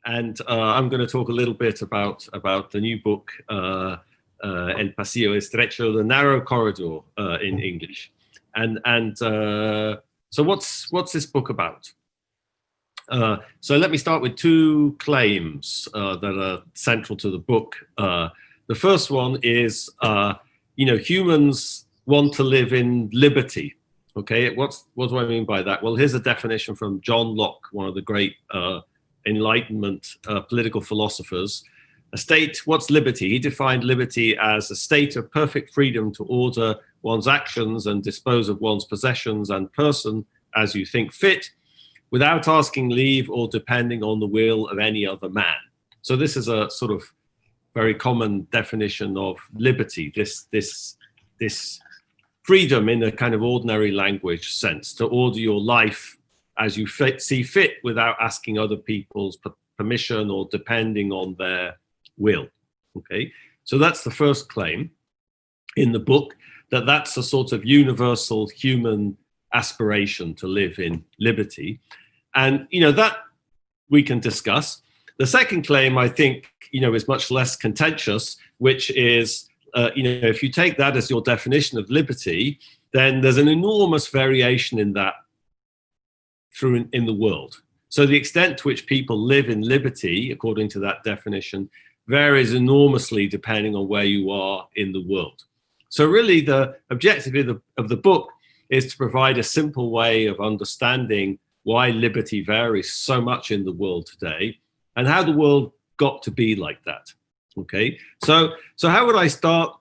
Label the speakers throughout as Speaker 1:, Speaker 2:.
Speaker 1: And I'm going to talk a little bit about the new book, El Pasillo Estrecho, the narrow corridor in English. And so what's this book about? So let me start with two claims that are central to the book. The first one is, humans want to live in liberty. Okay, what do I mean by that? Well, here's a definition from John Locke, one of the great Enlightenment political philosophers. A state, what's liberty? He defined liberty as a state of perfect freedom to order one's actions and dispose of one's possessions and person as you think fit, without asking leave or depending on the will of any other man. So this is a sort of very common definition of liberty, this freedom in a kind of ordinary language sense, to order your life as you see fit without asking other people's permission or depending on their will. Okay, so that's the first claim in the book, that's a sort of universal human aspiration to live in liberty. And, that we can discuss. The second claim, I think, is much less contentious, which is, if you take that as your definition of liberty, then there's an enormous variation in that in the world. So the extent to which people live in liberty, according to that definition, varies enormously depending on where you are in the world. So really the objective of the book is to provide a simple way of understanding why liberty varies so much in the world today and how the world got to be like that. Okay, so how would I start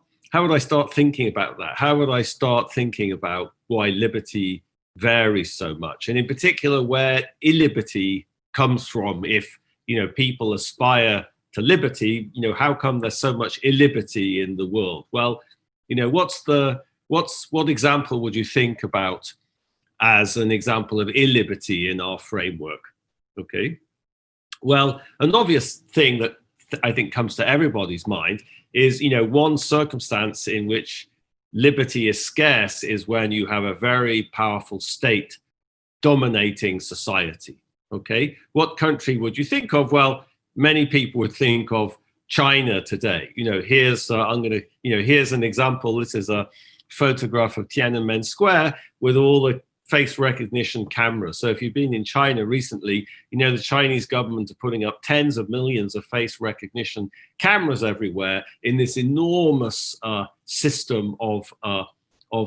Speaker 1: thinking about that? How would I start thinking about why liberty varies so much, and in particular where illiberty comes from? If people aspire to liberty, how come there's so much illiberty in the world? Well, what example would you think about as an example of illiberty in our framework? Okay, well, an obvious thing that I think comes to everybody's mind is, one circumstance in which liberty is scarce is when you have a very powerful state dominating society. Okay, what country would you think of? Well, many people would think of China today. Here's here's an example. This is a photograph of Tiananmen Square with all the face recognition cameras. So if you've been in China recently, the Chinese government are putting up tens of millions of face recognition cameras everywhere in this enormous system of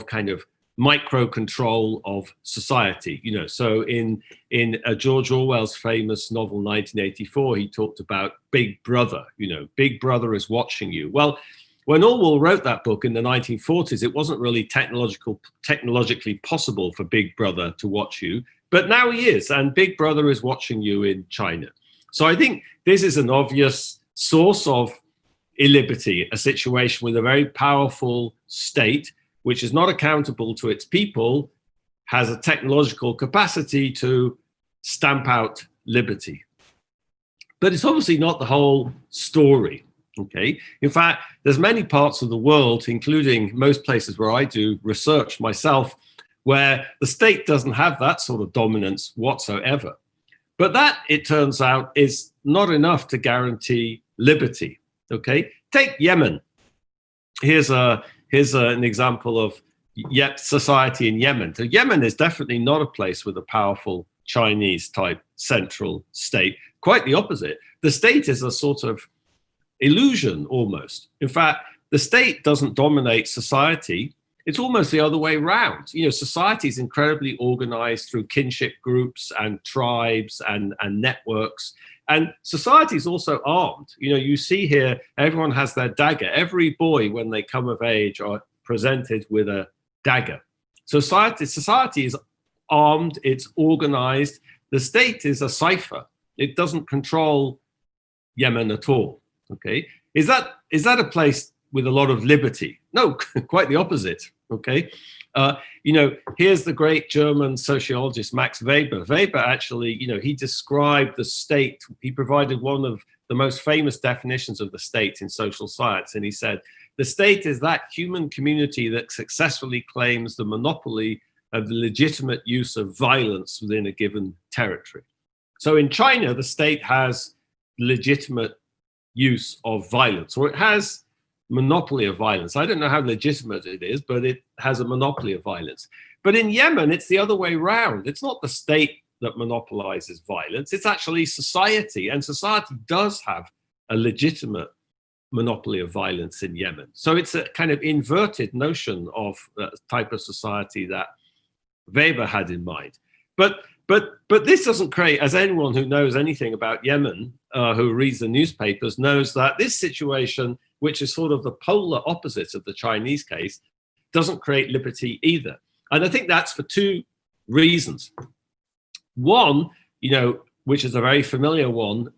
Speaker 1: kind of micro control of society. So in George Orwell's famous novel 1984, he talked about Big Brother. Big Brother is watching you. Well, when Orwell wrote that book in the 1940s, it wasn't really technologically possible for Big Brother to watch you, but now he is, and Big Brother is watching you in China. So I think this is an obvious source of illiberty, a situation with a very powerful state, which is not accountable to its people, has a technological capacity to stamp out liberty. But it's obviously not the whole story. Okay. In fact, there's many parts of the world, including most places where I do research myself, where the state doesn't have that sort of dominance whatsoever. But that, it turns out, is not enough to guarantee liberty. Okay. Take Yemen. Here's an example of society in Yemen. So Yemen is definitely not a place with a powerful Chinese type central state. Quite the opposite. The state is a sort of illusion almost. In fact, the state doesn't dominate society. It's almost the other way around. Society is incredibly organized through kinship groups and tribes and networks. And society is also armed. You see here, everyone has their dagger. Every boy, when they come of age, are presented with a dagger. Society is armed, it's organized. The state is a cipher. It doesn't control Yemen at all. Okay, is that a place with a lot of liberty? No, quite the opposite. Okay, here's the great German sociologist Max Weber. Weber actually, he described the state. He provided one of the most famous definitions of the state in social science. And he said, the state is that human community that successfully claims the monopoly of the legitimate use of violence within a given territory. So in China, the state has legitimate use of violence, or it has monopoly of violence. I don't know how legitimate it is, but it has a monopoly of violence. But in Yemen, it's the other way around. It's not the state that monopolizes violence. It's actually society, and society does have a legitimate monopoly of violence in Yemen. So it's a kind of inverted notion of the type of society that Weber had in mind. But this doesn't create, as anyone who knows anything about Yemen, who reads the newspapers, knows that this situation, which is sort of the polar opposite of the Chinese case, doesn't create liberty either. And I think that's for two reasons. One, which is a very familiar one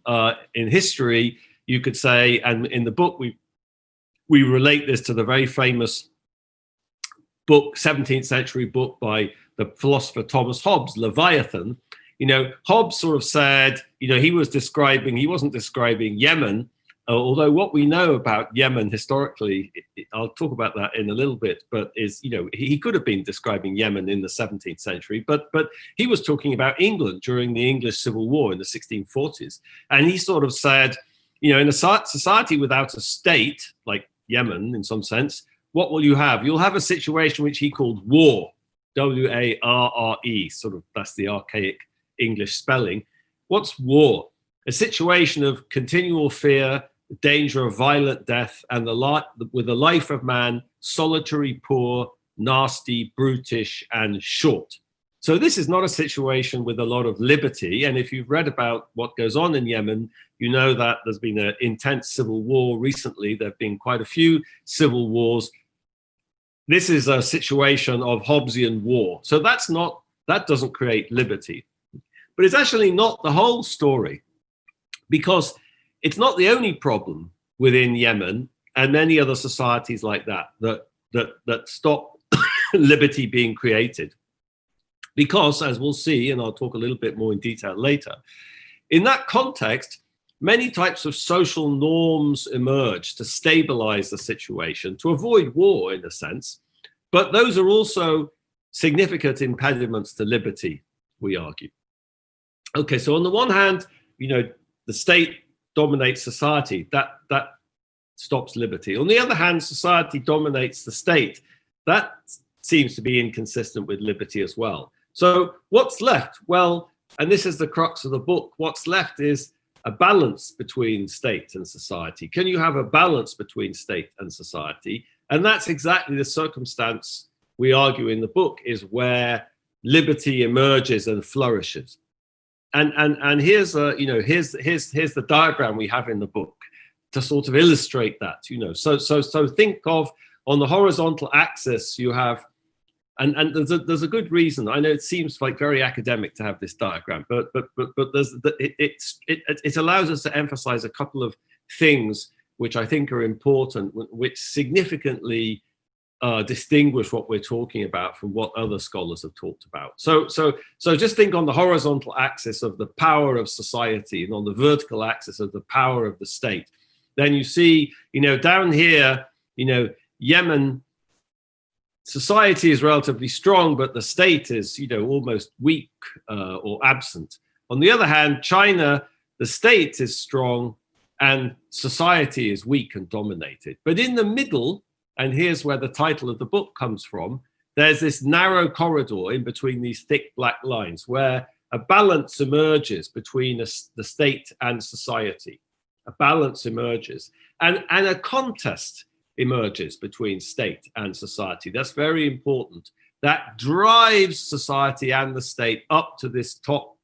Speaker 1: in history, you could say, and in the book we relate this to the very famous book, 17th century book by the philosopher Thomas Hobbes, Leviathan. Hobbes sort of said, he wasn't describing Yemen, although what we know about Yemen historically, I'll talk about that in a little bit, but is, he could have been describing Yemen in the 17th century, but he was talking about England during the English Civil War in the 1640s. And he sort of said, in a society without a state, like Yemen in some sense, what will you have? You'll have a situation which he called war, W-A-R-R-E, sort of, that's the archaic English spelling. What's war? A situation of continual fear, danger of violent death, and with the life of man solitary, poor, nasty, brutish, and short. So this is not a situation with a lot of liberty. And if you've read about what goes on in Yemen, you know that there's been an intense civil war recently. There have been quite a few civil wars. This is a situation of Hobbesian war. So that doesn't create liberty. But it's actually not the whole story, because it's not the only problem within Yemen and many other societies like that stop liberty being created. Because, as we'll see, and I'll talk a little bit more in detail later, in that context, many types of social norms emerge to stabilize the situation, to avoid war in a sense. But those are also significant impediments to liberty, we argue. Okay, so on the one hand, the state dominates society. That stops liberty. On the other hand, society dominates the state. That seems to be inconsistent with liberty as well. So what's left? Well, and this is the crux of the book, what's left is a balance between state and society. Can you have a balance between state and society? And that's exactly the circumstance we argue in the book, is where liberty emerges and flourishes. And here's the diagram we have in the book to sort of illustrate that. So think of, on the horizontal axis you have, and there's a good reason. I know it seems like very academic to have this diagram, but it allows us to emphasize a couple of things which I think are important, which significantly distinguish what we're talking about from what other scholars have talked about. So just think on the horizontal axis of the power of society and on the vertical axis of the power of the state. Then you see, down here, Yemen, society is relatively strong, but the state is, almost weak or absent. On the other hand, China, the state is strong and society is weak and dominated. But in the middle, and here's where the title of the book comes from, there's this narrow corridor in between these thick black lines where a balance emerges between the state and society. A balance emerges. And a contest emerges between state and society. That's very important. That drives society and the state up to this top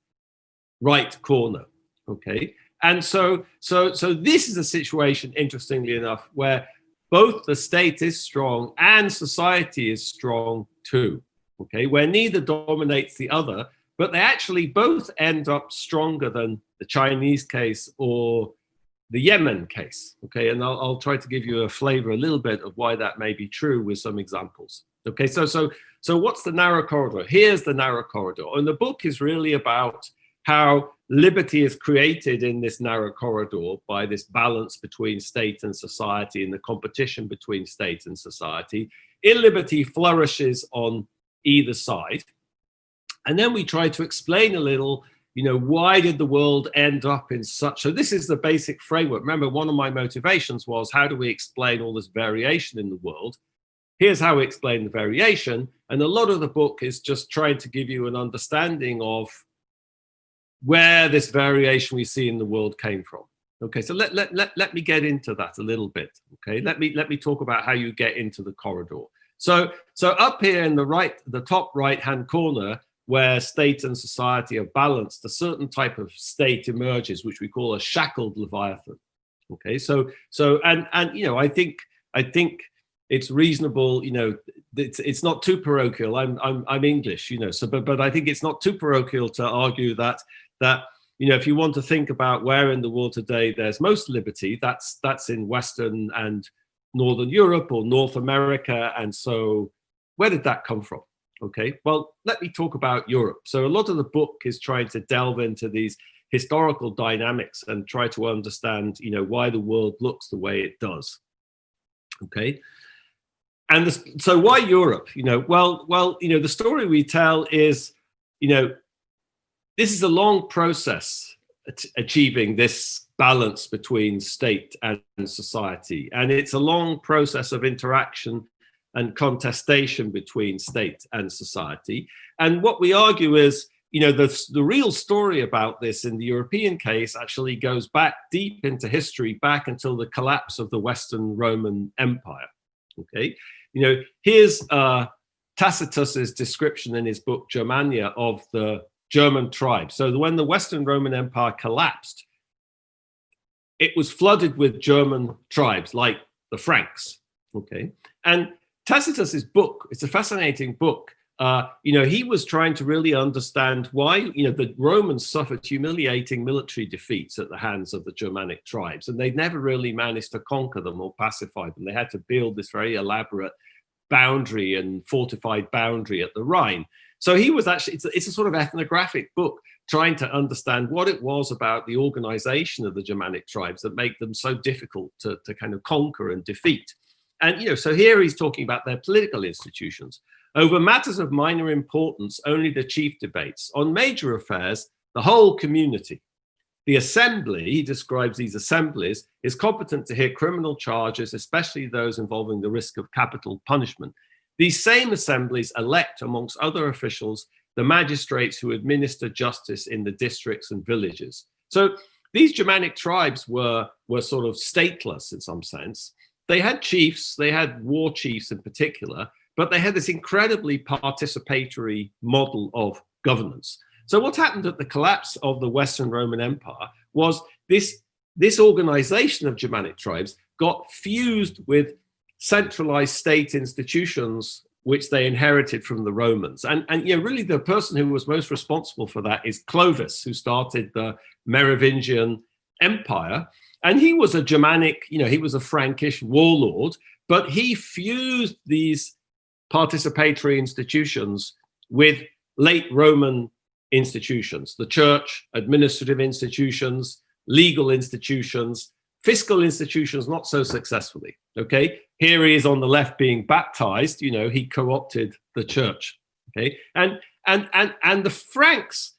Speaker 1: right corner, okay? And so this is a situation, interestingly enough, where both the state is strong and society is strong too, okay? Where neither dominates the other, but they actually both end up stronger than the Chinese case or the Yemen case, okay? And I'll try to give you a flavor a little bit of why that may be true with some examples. Okay, so what's the narrow corridor? Here's the narrow corridor. And the book is really about how liberty is created in this narrow corridor by this balance between state and society and the competition between state and society. Illiberty flourishes on either side. And then we try to explain a little, why did the world end up in such, so this is the basic framework. Remember, one of my motivations was, how do we explain all this variation in the world? Here's how we explain the variation. And a lot of the book is just trying to give you an understanding of where this variation we see in the world came from. Okay, so let me get into that a little bit. Okay, let me talk about how you get into the corridor. So up here in the top right-hand corner, where state and society are balanced, a certain type of state emerges, which we call a shackled leviathan. Okay, and I think it's reasonable. It's not too parochial. I'm English, but I think it's not too parochial to argue that if you want to think about where in the world today there's most liberty, that's in Western and Northern Europe or North America. And so where did that come from? Okay, well, let me talk about Europe. So a lot of the book is trying to delve into these historical dynamics and try to understand, why the world looks the way it does. Okay, and so why Europe? The story we tell is, this is a long process achieving this balance between state and society, and it's a long process of interaction and contestation between state and society. And what we argue is, the real story about this in the European case actually goes back deep into history, back until the collapse of the Western Roman Empire. Okay, here's Tacitus's description in his book Germania of the German tribes. So when the Western Roman Empire collapsed, it was flooded with German tribes like the Franks. Okay, and Tacitus's book, it's a fascinating book. He was trying to really understand why, the Romans suffered humiliating military defeats at the hands of the Germanic tribes, and they never really managed to conquer them or pacify them. They had to build this very elaborate boundary and fortified boundary at the Rhine. So he was actually, it's a sort of ethnographic book trying to understand what it was about the organization of the Germanic tribes that make them so difficult to kind of conquer and defeat. And, so here he's talking about their political institutions. Over matters of minor importance, only the chief debates. On major affairs, the whole community. The assembly, he describes these assemblies, is competent to hear criminal charges, especially those involving the risk of capital punishment. These same assemblies elect, amongst other officials, the magistrates who administer justice in the districts and villages. So these Germanic tribes were sort of stateless in some sense. They had chiefs, they had war chiefs in particular, but they had this incredibly participatory model of governance. So what happened at the collapse of the Western Roman Empire was this organization of Germanic tribes got fused with centralized state institutions, which they inherited from the Romans. And really the person who was most responsible for that is Clovis, who started the Merovingian Empire. And he was a Germanic, he was a Frankish warlord, but he fused these participatory institutions with late Roman institutions, the church, administrative institutions, legal institutions, fiscal institutions, not so successfully. Okay, here he is on the left being baptized, he co-opted the church. Okay, and the Franks,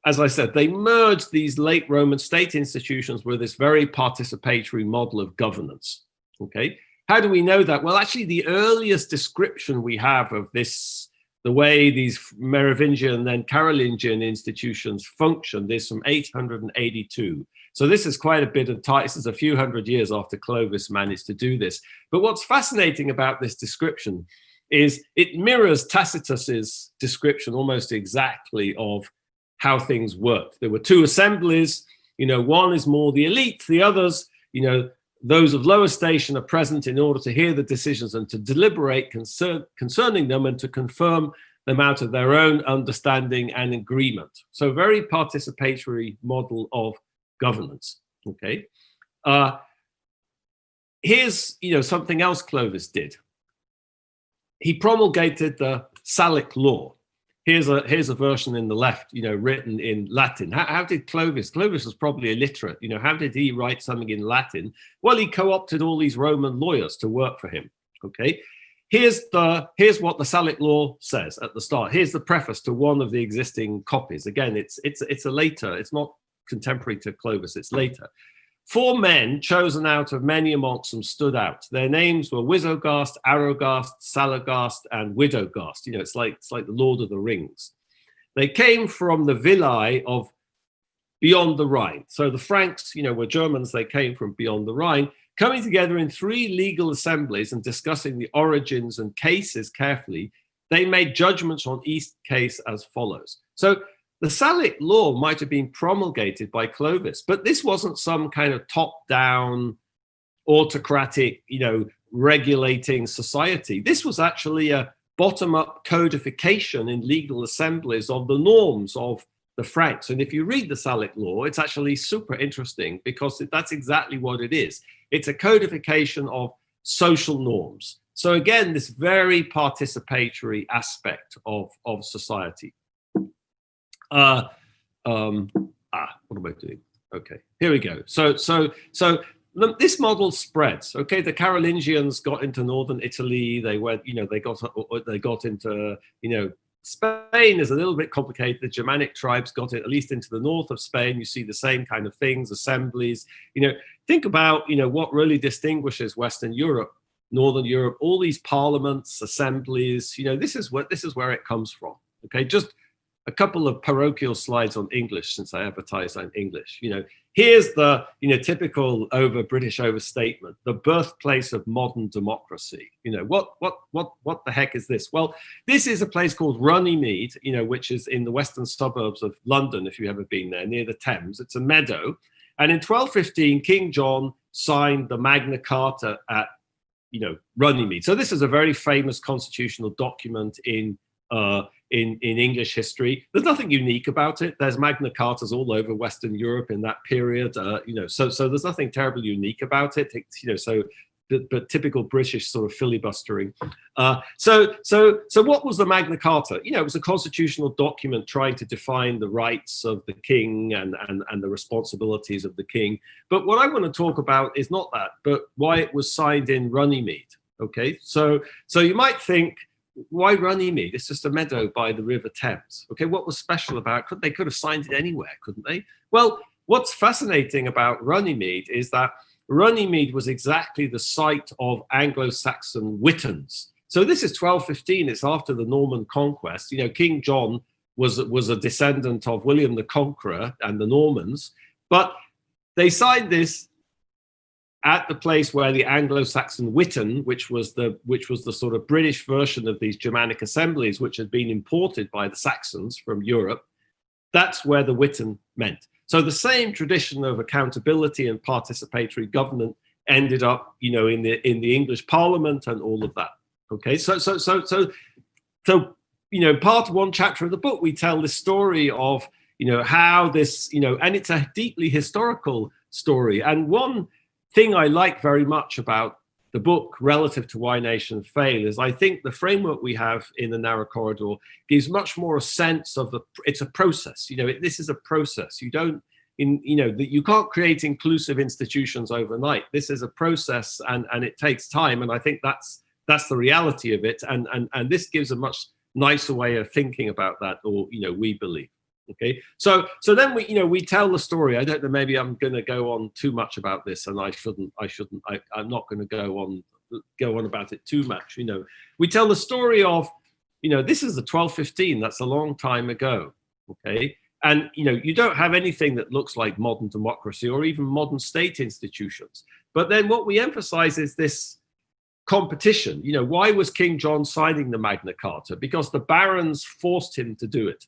Speaker 1: as I said, they merged these late Roman state institutions with this very participatory model of governance. Okay, how do we know that? Well, actually, the earliest description we have of this, the way these Merovingian and then Carolingian institutions functioned, is from 882. So this is quite a bit of time. This is a few hundred years after Clovis managed to do this. But what's fascinating about this description is it mirrors Tacitus's description almost exactly of how things worked. There were two assemblies, one is more the elite, the others, those of lower station are present in order to hear the decisions and to deliberate concerning them and to confirm them out of their own understanding and agreement. So very participatory model of governance, okay? Here's, something else Clovis did. He promulgated the Salic law. here's a version in the left, written in Latin. How did Clovis was probably illiterate, how did he write something in Latin? Well, he co-opted all these Roman lawyers to work for him. Okay, here's what the Salic law says at the start. Here's the preface to one of the existing copies. Again, it's a later, it's not contemporary to Clovis, it's later. 4 men chosen out of many amongst them stood out. Their names were Wisogast, Arrogast, Salagast, and Widogast. It's like the Lord of the Rings. They came from the villae of beyond the Rhine. So the Franks, were Germans. They came from beyond the Rhine, coming together in 3 legal assemblies and discussing the origins and cases carefully. They made judgments on each case as follows. So the Salic law might have been promulgated by Clovis, but this wasn't some kind of top-down, autocratic, regulating society. This was actually a bottom-up codification in legal assemblies of the norms of the Franks. And if you read the Salic law, it's actually super interesting because that's exactly what it is. It's a codification of social norms. So again, this very participatory aspect of society. What am I doing? Okay, here we go. So this model spreads. Okay, the Carolingians got into northern Italy. They went, they got into, Spain is a little bit complicated. The Germanic tribes got it at least into the north of Spain. You see the same kind of things, assemblies. Think about, what really distinguishes Western Europe, Northern Europe, all these parliaments, assemblies. This is where it comes from. Okay, just a couple of parochial slides on English, since I advertise on English. Here's the typical British overstatement: the birthplace of modern democracy. What the heck is this? Well, this is a place called Runnymede, which is in the western suburbs of London. If you've ever been there, near the Thames, it's a meadow. And in 1215, King John signed the Magna Carta at Runnymede. So this is a very famous constitutional document in English history. There's nothing unique about it. There's Magna Cartas all over Western Europe in that period. So there's nothing terribly unique about it. But typical British sort of filibustering. So what was the Magna Carta? It was a constitutional document trying to define the rights of the king and the responsibilities of the king. But what I want to talk about is not that, but why it was signed in Runnymede. Okay, so you might think, why Runnymede? It's just a meadow by the River Thames. Okay, what was special about it? They could have signed it anywhere, couldn't they? Well, what's fascinating about Runnymede is that Runnymede was exactly the site of Anglo-Saxon witens. So this is 1215. It's after the Norman conquest. King John was a descendant of William the Conqueror and the Normans, but they signed this at the place where the Anglo-Saxon witan, which was the sort of British version of these Germanic assemblies, which had been imported by the Saxons from Europe, that's where the witan meant. So the same tradition of accountability and participatory government ended up, in the English Parliament and all of that. Okay, so part 1 chapter of the book, we tell the story of how this, and it's a deeply historical story. And one thing I like very much about the book relative to Why Nations Fail is I think the framework we have in The Narrow Corridor gives much more a sense of it's a process. This is a process. You can't create inclusive institutions overnight. This is a process and it takes time. And I think that's the reality of it. And this gives a much nicer way of thinking about that, or, we believe. Okay, so then we tell the story. I don't know, maybe I'm going to go on too much about this, and I shouldn't. I'm not going to go on about it too much. We tell the story of, this is the 1215. That's a long time ago. Okay, and you don't have anything that looks like modern democracy or even modern state institutions. But then what we emphasize is this competition. Why was King John signing the Magna Carta? Because the barons forced him to do it.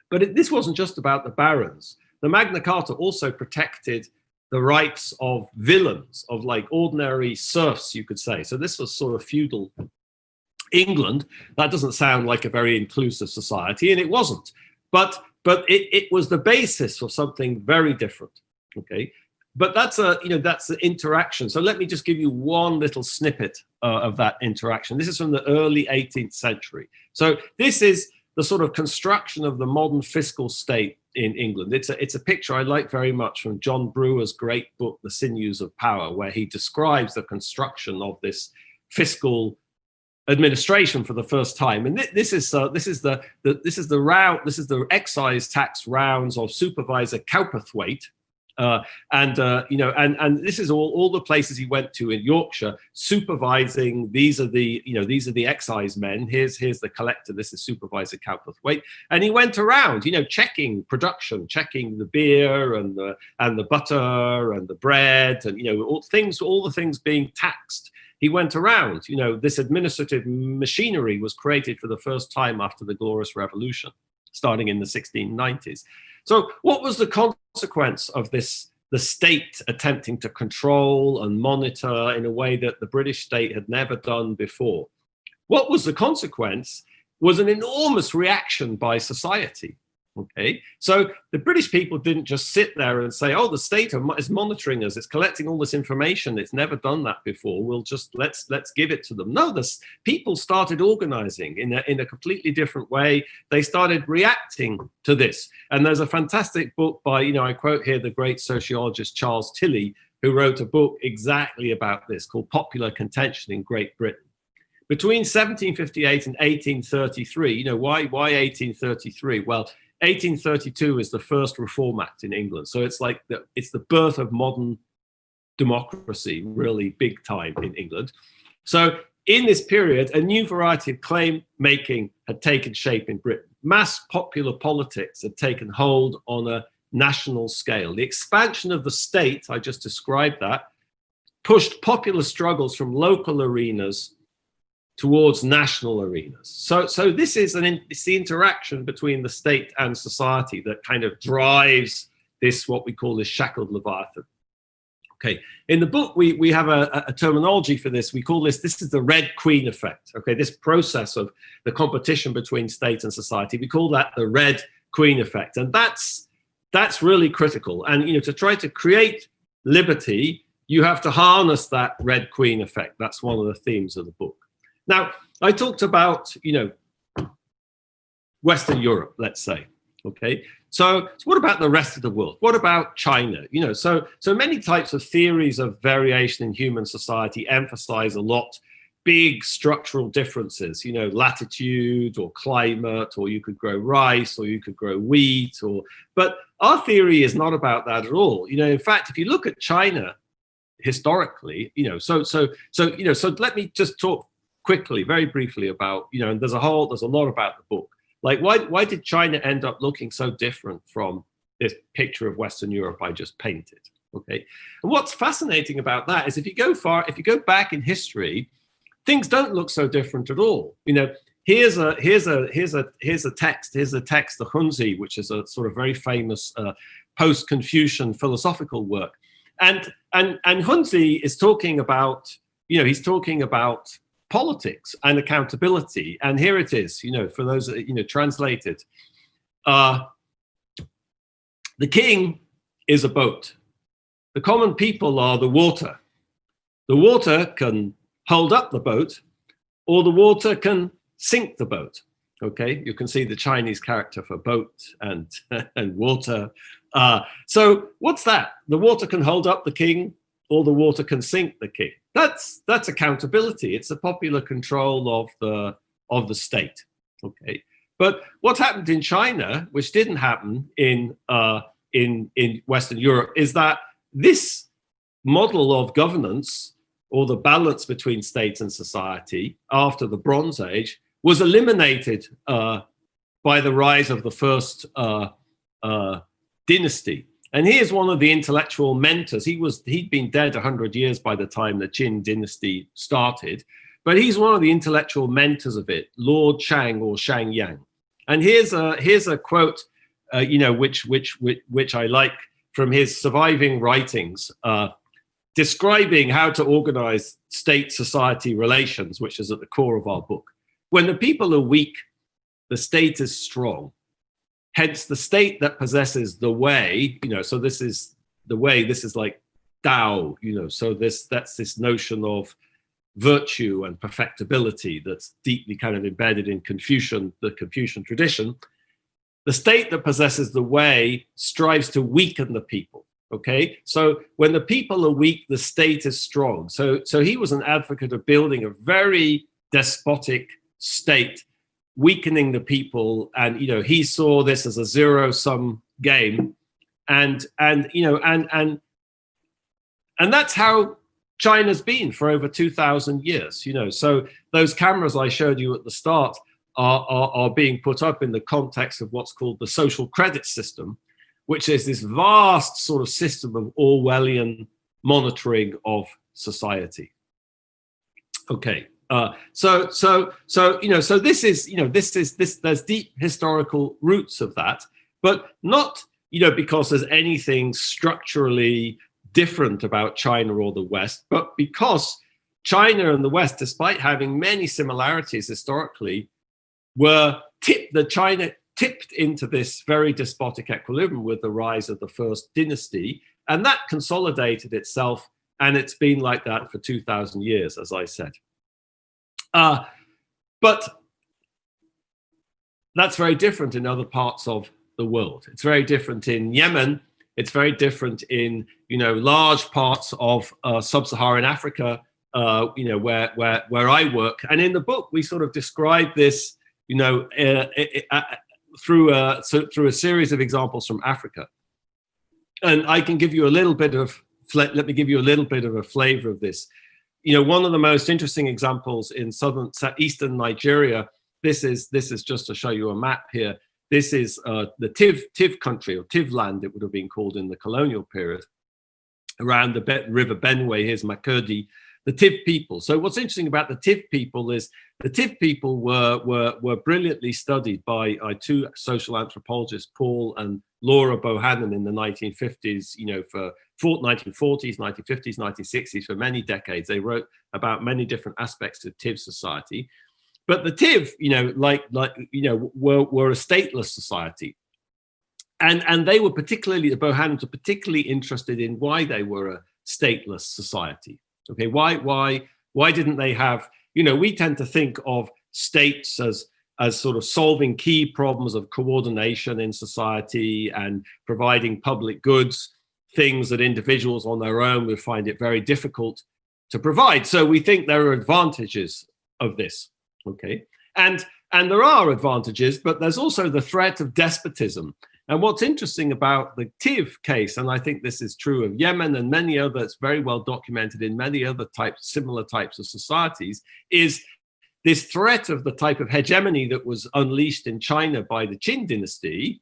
Speaker 1: But this wasn't just about the barons. The Magna Carta also protected the rights of villeins, of like ordinary serfs, you could say. So this was sort of feudal England. That doesn't sound like a very inclusive society, and it wasn't. But it was the basis for something very different. Okay, but that's the interaction. So let me just give you one little snippet of that interaction. This is from the early 18th century. So this is the sort of construction of the modern fiscal state in England. It's a picture I like very much from John Brewer's great book, The Sinews of Power, where he describes the construction of this fiscal administration for the first time. And this is the excise tax rounds of Supervisor Cowperthwaite. And this is all the places he went to in Yorkshire, supervising. These are the excise men. Here's the collector. This is Supervisor Cowperthwaite, and he went around, checking production, checking the beer and the butter and the bread, and all the things being taxed. He went around. This administrative machinery was created for the first time after the Glorious Revolution, starting in the 1690s. So what was the consequence of this, the state attempting to control and monitor in a way that the British state had never done before? What was the consequence was an enormous reaction by society. Okay, so the British people didn't just sit there and say, oh, the state is monitoring us, it's collecting all this information, it's never done that before, we'll just let's give it to them. No, the people started organizing in a completely different way. They started reacting to this. And there's a fantastic book by, I quote here the great sociologist Charles Tilley, who wrote a book exactly about this called Popular Contention in Great Britain. Between 1758 and 1833, why 1833? Well, 1832 is the first Reform Act in England. So it's like it's the birth of modern democracy, really big time in England. So in this period, a new variety of claim making had taken shape in Britain. Mass popular politics had taken hold on a national scale. The expansion of the state, I just described that, pushed popular struggles from local arenas towards national arenas. So this is it's the interaction between the state and society that kind of drives this, what we call this shackled Leviathan. Okay, in the book, we have a terminology for this. We call this is the Red Queen effect. Okay, this process of the competition between state and society, we call that the Red Queen effect. And that's really critical. And, to try to create liberty, you have to harness that Red Queen effect. That's one of the themes of the book. Now, I talked about, Western Europe, let's say, okay? So what about the rest of the world? What about China? So many types of theories of variation in human society emphasize a lot big structural differences, latitude or climate, or you could grow rice, or you could grow wheat, but our theory is not about that at all. In fact, if you look at China historically, so let me just talk quickly, very briefly about, and there's a lot about the book. Like, why did China end up looking so different from this picture of Western Europe I just painted? Okay, and what's fascinating about that is if you go back in history, things don't look so different at all. Here's a text, the Hunzi, which is a sort of very famous post-Confucian philosophical work, and Hunzi is talking about, he's talking about politics and accountability. And here it is, for those, translated. The king is a boat. The common people are the water. The water can hold up the boat, or the water can sink the boat. Okay, you can see the Chinese character for boat and water. So what's that? The water can hold up the king, or the water can sink the king. That's accountability. It's a popular control of the state. Okay, but what happened in China, which didn't happen in Western Europe, is that this model of governance, or the balance between state and society after the Bronze Age, was eliminated by the rise of the first dynasty. And here's one of the intellectual mentors. He'd been dead 100 years by the time the Qin dynasty started, but he's one of the intellectual mentors of it, Lord Shang, or Shang Yang. And here's a quote, which I like, from his surviving writings, describing how to organize state-society relations, which is at the core of our book. When the people are weak, the state is strong. Hence, the state that possesses the way, so this is the way, this is like Tao, so that's this notion of virtue and perfectibility that's deeply kind of embedded in the Confucian tradition. The state that possesses the way strives to weaken the people. Okay, so when the people are weak, the state is strong. So he was an advocate of building a very despotic state, weakening the people, and he saw this as a zero-sum game, and that's how China's been for over 2,000 years. So those cameras I showed you at the start are being put up in the context of what's called the social credit system, which is this vast sort of system of Orwellian monitoring of society. Okay, so this is there's deep historical roots of that, but not because there's anything structurally different about China or the West, but because China and the West, despite having many similarities historically, China tipped into this very despotic equilibrium with the rise of the first dynasty, and that consolidated itself, and it's been like that for 2,000 years, as I said. But that's very different in other parts of the world. It's very different in Yemen. It's very different in large parts of sub-Saharan Africa, where I work. And in the book, we sort of describe this, through a series of examples from Africa. And I can give you a little bit of, let me give you a little bit of a flavor of this. One of the most interesting examples in eastern Nigeria, this is just to show you a map here. This is the Tiff country, or Tiff land, it would have been called in the colonial period, around the River Benue. Here's Makurdi, the Tiff people. So what's interesting about the Tiff people is the Tiff people were brilliantly studied by two social anthropologists, Paul and Laura Bohannon, in the 1950s, for 1940s, 1950s, 1960s, for many decades. They wrote about many different aspects of Tiff society. But the Tiff, were a stateless society. And they were particularly, the Bohannons were particularly interested in why they were a stateless society. Okay, why didn't they have, we tend to think of states as sort of solving key problems of coordination in society and providing public goods, things that individuals on their own would find it very difficult to provide. So we think there are advantages of this, okay? And there are advantages, but there's also the threat of despotism. And what's interesting about the Tiff case, and I think this is true of Yemen and many others, very well documented in many other similar types of societies, is this threat of the type of hegemony that was unleashed in China by the Qin dynasty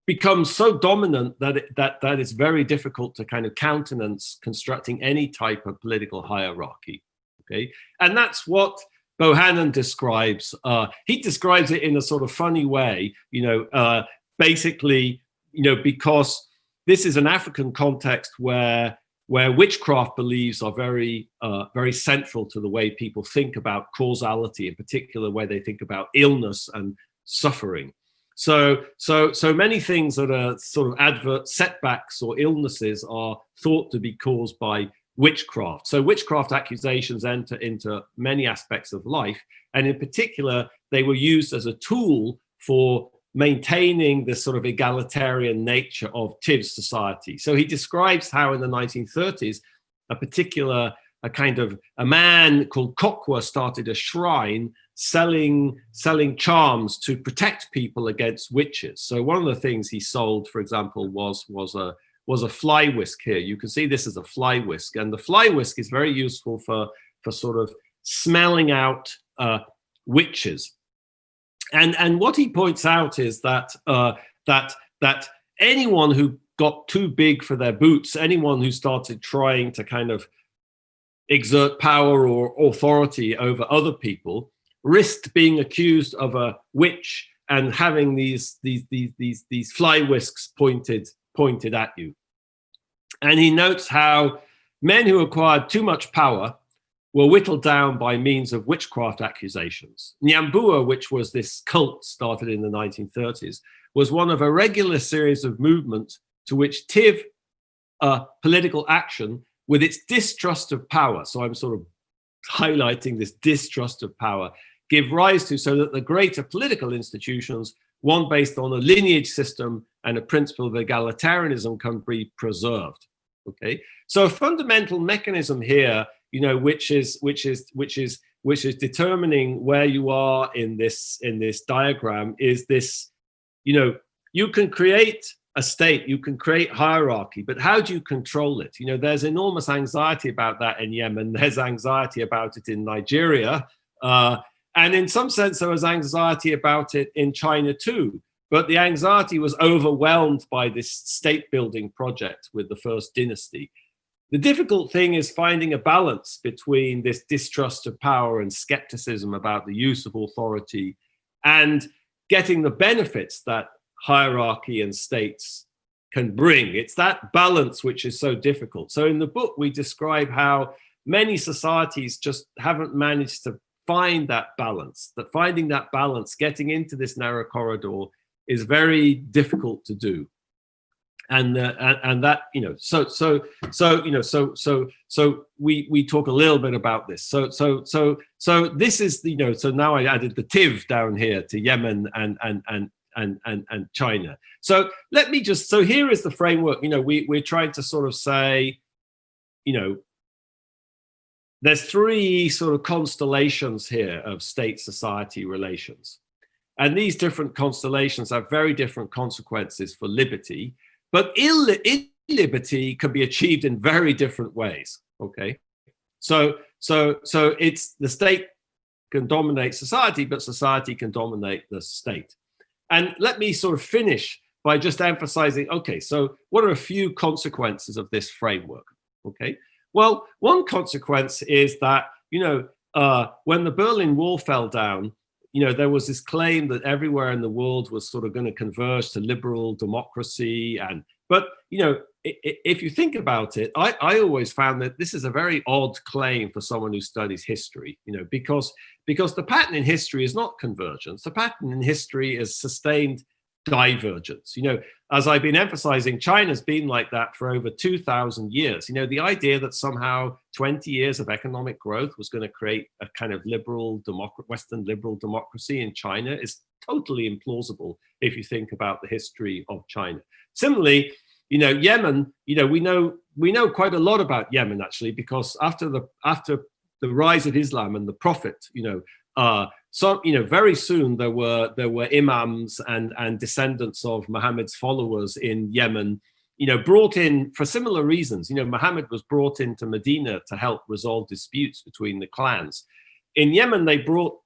Speaker 1: becomes so dominant that it's very difficult to kind of countenance constructing any type of political hierarchy. Okay, and that's what Bohannon describes. He describes it in a sort of funny way, basically, because this is an African context where witchcraft beliefs are very central to the way people think about causality, in particular, where they think about illness and suffering. So many things that are sort of adverse setbacks or illnesses are thought to be caused by witchcraft. So witchcraft accusations enter into many aspects of life, and in particular, they were used as a tool for maintaining this sort of egalitarian nature of Tiff's society. So he describes how in the 1930s, a man called Kokwa started a shrine selling charms to protect people against witches. So one of the things he sold, for example, was a fly whisk here. You can see this is a fly whisk, and the fly whisk is very useful for sort of smelling out witches. And what he points out is that anyone who got too big for their boots, anyone who started trying to kind of exert power or authority over other people, risked being accused of a witch and having these fly whisks pointed at you. And he notes how men who acquired too much power were whittled down by means of witchcraft accusations. Nyambua, which was this cult started in the 1930s, was one of a regular series of movements to which Tiff political action, with its distrust of power, so I'm sort of highlighting this distrust of power, give rise to, so that the greater political institutions, one based on a lineage system and a principle of egalitarianism, can be preserved. Okay, so a fundamental mechanism here, which is determining where you are in this diagram, is this, you can create a state, you can create hierarchy, but how do you control it? There's enormous anxiety about that in Yemen. There's anxiety about it in Nigeria. And in some sense, there was anxiety about it in China too. But the anxiety was overwhelmed by this state building project with the first dynasty. The difficult thing is finding a balance between this distrust of power and skepticism about the use of authority and getting the benefits that hierarchy and states can bring. It's that balance which is so difficult. So in the book, we describe how many societies just haven't managed to find that balance, that finding that balance, getting into this narrow corridor, is very difficult to do. And that, so we talk a little bit about this. So this is, so now I added the TIV down here to Yemen and China. So let me just, so here is the framework. We're trying to sort of say, there's three sort of constellations here of state-society relations. And these different constellations have very different consequences for liberty, but illiberty can be achieved in very different ways, okay? So it's the state can dominate society, but society can dominate the state. And let me sort of finish by just emphasizing, okay, so what are a few consequences of this framework, okay? Well, one consequence is that, when the Berlin Wall fell down, there was this claim that everywhere in the world was sort of going to converge to liberal democracy. But if you think about it, I always found that this is a very odd claim for someone who studies history, because the pattern in history is not convergence. The pattern in history is sustained divergence. As I've been emphasizing, China's been like that for over 2,000 years. The idea that somehow 20 years of economic growth was going to create a kind of Western liberal democracy in China is totally implausible if you think about the history of China. Similarly, Yemen, we know quite a lot about Yemen actually, because after the rise of Islam and the Prophet, very soon there were imams and descendants of Muhammad's followers in Yemen, brought in for similar reasons. Muhammad was brought into Medina to help resolve disputes between the clans. In Yemen, they brought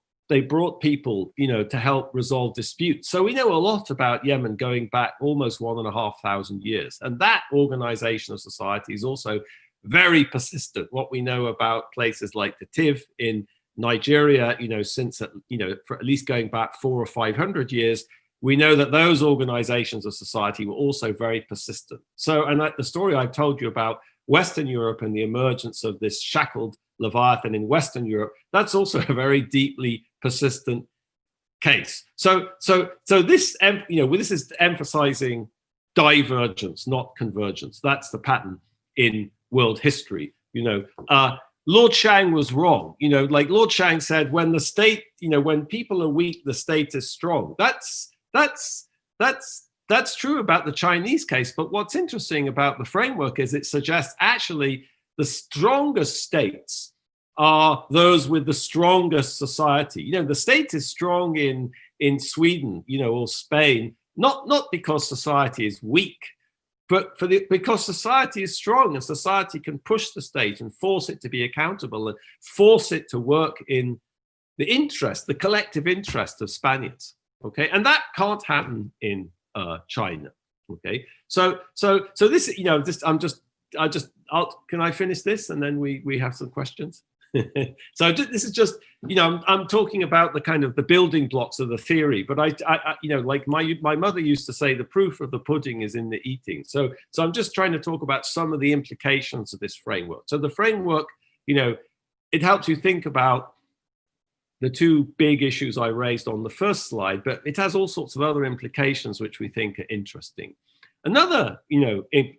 Speaker 1: people, to help resolve disputes. So we know a lot about Yemen going back almost 1,500 years. And that organization of society is also very persistent. What we know about places like the TIV in Nigeria, since, for at least going back 400 or 500 years, we know that those organizations of society were also very persistent. So, and the story I've told you about Western Europe and the emergence of this shackled Leviathan in Western Europe, that's also a very deeply persistent case. So this, this is emphasizing divergence, not convergence. That's the pattern in world history. Lord Shang was wrong. Like Lord Shang said, when the state, when people are weak, the state is strong. That's true about the Chinese case. But what's interesting about the framework is it suggests actually the strongest states are those with the strongest society. The state is strong in Sweden, or Spain, not because society is weak, but because society is strong and society can push the state and force it to be accountable and force it to work in the collective interest of Spaniards. Okay, and that can't happen in China. Okay, so this, can I finish this and then we have some questions? So this is just, I'm talking about the kind of the building blocks of the theory, but I like my mother used to say, the proof of the pudding is in the eating. So I'm just trying to talk about some of the implications of this framework. So the framework, it helps you think about the two big issues I raised on the first slide, but it has all sorts of other implications which we think are interesting. Another,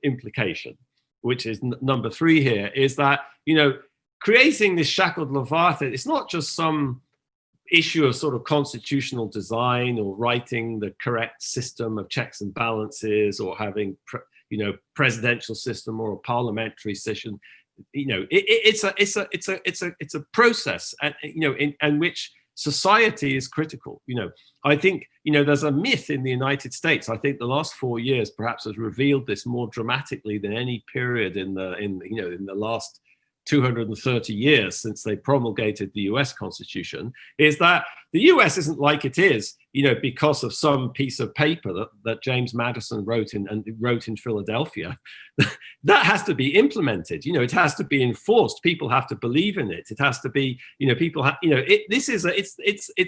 Speaker 1: implication, which is number 3 here, is that, creating this shackled Leviathan, it's not just some issue of sort of constitutional design or writing the correct system of checks and balances or having, presidential system or a parliamentary system. It's a process, in which society is critical. I think, there's a myth in the United States. I think the last 4 years perhaps has revealed this more dramatically than any period in the last 230 years since they promulgated the US Constitution, is that the US isn't like it is, because of some piece of paper that James Madison wrote in Philadelphia. That has to be implemented. It has to be enforced. People have to believe in it. It has to be, it's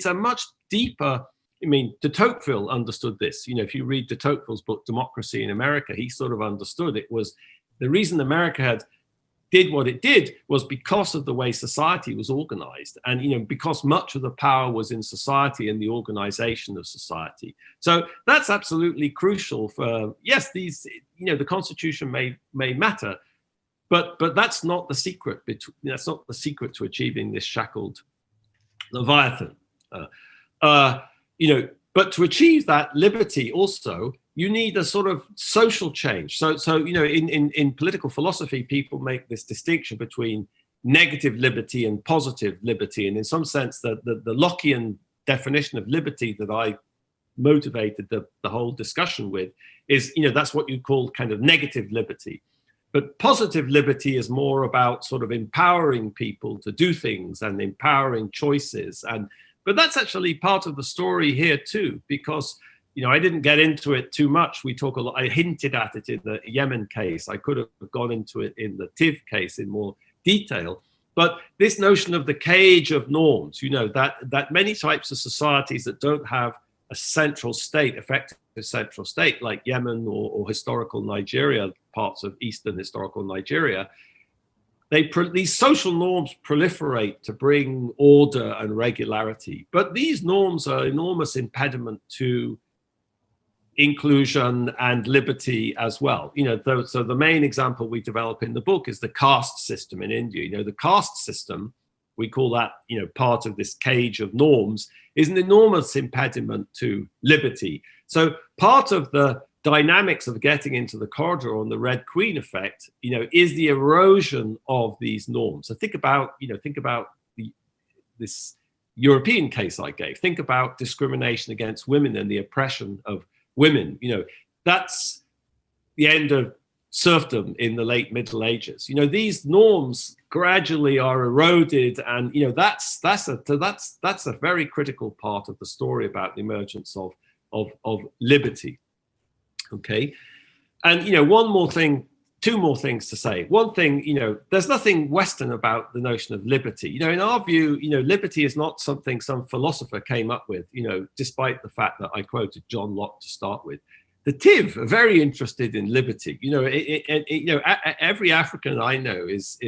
Speaker 1: a much deeper. I mean, de Tocqueville understood this. If you read de Tocqueville's book, Democracy in America, he sort of understood it was the reason America did what it did was because of the way society was organized, and because much of the power was in society and the organization of society. So that's absolutely crucial for, yes, these, the Constitution may matter, but that's not the secret. That's not the secret to achieving this shackled Leviathan. But to achieve that liberty also, you need a sort of social change. So in political philosophy, people make this distinction between negative liberty and positive liberty. And in some sense, the Lockean definition of liberty that I motivated the whole discussion with is, that's what you call kind of negative liberty. But positive liberty is more about sort of empowering people to do things and empowering choices. But that's actually part of the story here too, because I didn't get into it too much. We talk a lot. I hinted at it in the Yemen case. I could have gone into it in the Tiff case in more detail. But this notion of the cage of norms, that many types of societies that don't have a central state, effective central state, like Yemen or historical Nigeria, parts of Eastern historical Nigeria, these social norms proliferate to bring order and regularity. But these norms are an enormous impediment to inclusion and liberty as well. So the main example we develop in the book is the caste system in India. The caste system, we call that, part of this cage of norms, is an enormous impediment to liberty. So part of the dynamics of getting into the corridor on the Red Queen effect, is the erosion of these norms. So think about this European case I gave. Think about discrimination against women and the oppression of women. That's the end of serfdom in the late Middle Ages. These norms gradually are eroded, and that's a very critical part of the story about the emergence of liberty. Okay, and two more things to say. One thing, there's nothing Western about the notion of liberty. In our view, liberty is not something some philosopher came up with, despite the fact that I quoted John Locke to start with. The Tiv are very interested in liberty. Every African I know is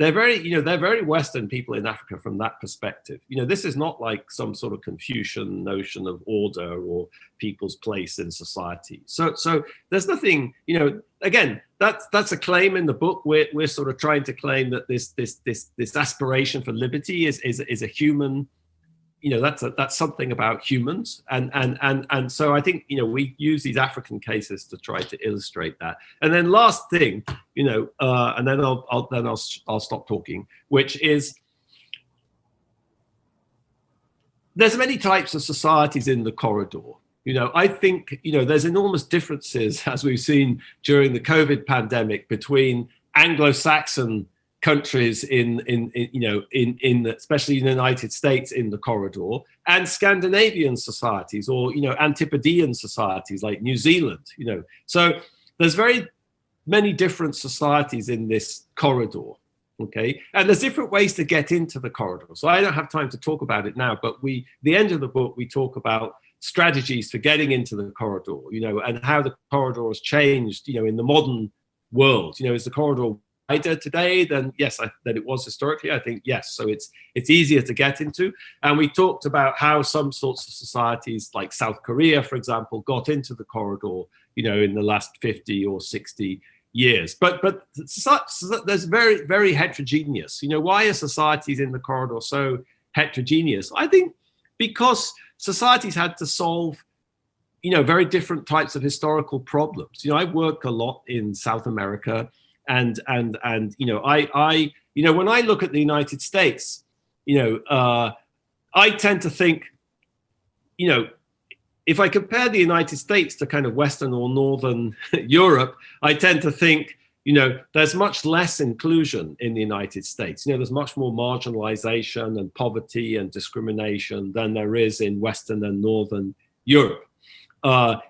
Speaker 1: they're very Western people in Africa from that perspective. This is not like some sort of Confucian notion of order or people's place in society. So there's nothing, again, that's a claim in the book. We're sort of trying to claim that this aspiration for liberty is a human, that's something about humans, and so I think we use these African cases to try to illustrate that. And then last thing, and then I'll stop talking, which is there's many types of societies in the corridor. I think there's enormous differences, as we've seen during the COVID pandemic, between Anglo-Saxon countries especially in the United States in the corridor, and Scandinavian societies, or Antipodean societies like New Zealand. So there's very many different societies in this corridor. Okay, and there's different ways to get into the corridor. So I don't have time to talk about it now, but the end of the book we talk about strategies for getting into the corridor, and how the corridor has changed, in the modern world. Is the corridor wider today than it was historically? I think yes. So it's easier to get into. And we talked about how some sorts of societies, like South Korea, for example, got into the corridor, in the last 50 or 60 years. But there's very, very heterogeneous. Why are societies in the corridor so heterogeneous? I think because societies had to solve very different types of historical problems. I work a lot in South America, and when I look at the United States, I tend to think, if I compare the United States to kind of Western or Northern Europe, I tend to think, there's much less inclusion in the United States. There's much more marginalization and poverty and discrimination than there is in Western and Northern Europe. And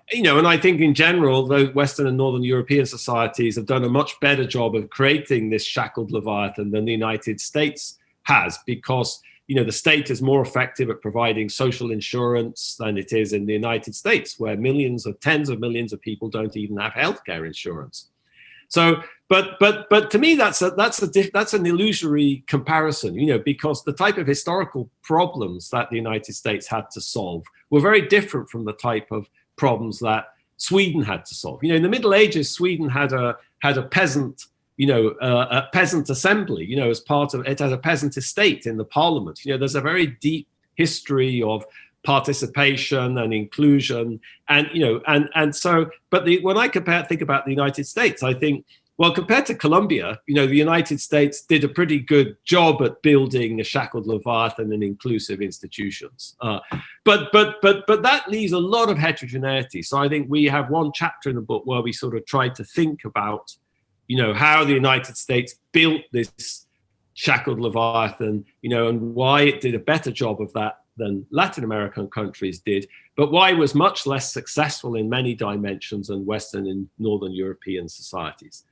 Speaker 1: I think in general, the Western and Northern European societies have done a much better job of creating this shackled Leviathan than the United States has, because the state is more effective at providing social insurance than it is in the United States, where tens of millions of people don't even have healthcare insurance. So, but to me, that's an illusory comparison, because the type of historical problems that the United States had to solve were very different from the type of problems that Sweden had to solve. In the Middle Ages, Sweden had a peasant, a peasant assembly, as part of it, as a peasant estate in the parliament. There's a very deep history of participation and inclusion, and so. But when I think about the United States, I think, well, compared to Colombia, the United States did a pretty good job at building a shackled Leviathan and inclusive institutions. But that leaves a lot of heterogeneity. So I think we have one chapter in the book where we sort of try to think about, how the United States built this shackled Leviathan, and why it did a better job of that than Latin American countries did, but why it was much less successful in many dimensions than Western and Northern European societies.